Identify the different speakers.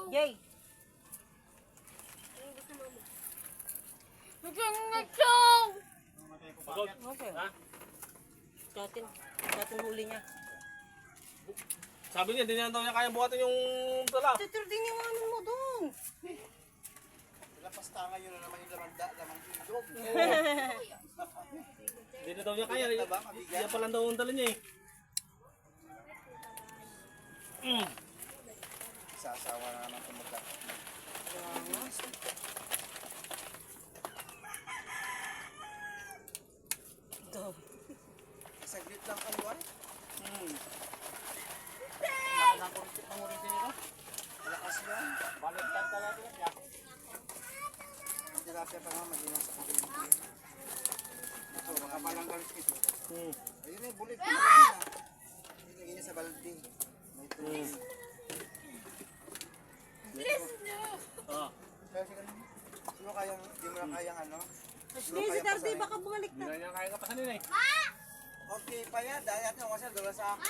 Speaker 1: Jay.
Speaker 2: Pagod.
Speaker 1: Okay.
Speaker 2: Ha?
Speaker 1: Datin huli niya.
Speaker 2: Sabi niya, hindi niya daw niya kaya buhatin yung tala.
Speaker 1: Titir din yung ano mo doon.
Speaker 3: Lapastangan yun na naman yung lamang ilog.
Speaker 2: Hindi na daw niya kaya. Yan pala daw ang dala niya eh.
Speaker 3: Sasawa na naman tumagka.
Speaker 1: Go.
Speaker 3: Saglit lang kaluan.
Speaker 2: Nakakurisip ng uritin nito.
Speaker 3: Malakas yan.
Speaker 2: Baliktad talaga niya.
Speaker 3: Ang tilapia pa nga magina sa kulit. Ito, mga palanggalit ito. Ayun na, bulit ko na kanina. Ilagay niya sa balde. May tubig.
Speaker 2: Ah.
Speaker 3: Kaya si kanina. Di mo kayang, di mo na kayang ano?
Speaker 1: Hindi, si Darby baka bumalik
Speaker 2: Hindi
Speaker 1: na.
Speaker 2: na niya kaya kapasanin eh.
Speaker 3: Okay pa yan, dahil natin ako kasi dala sa ako.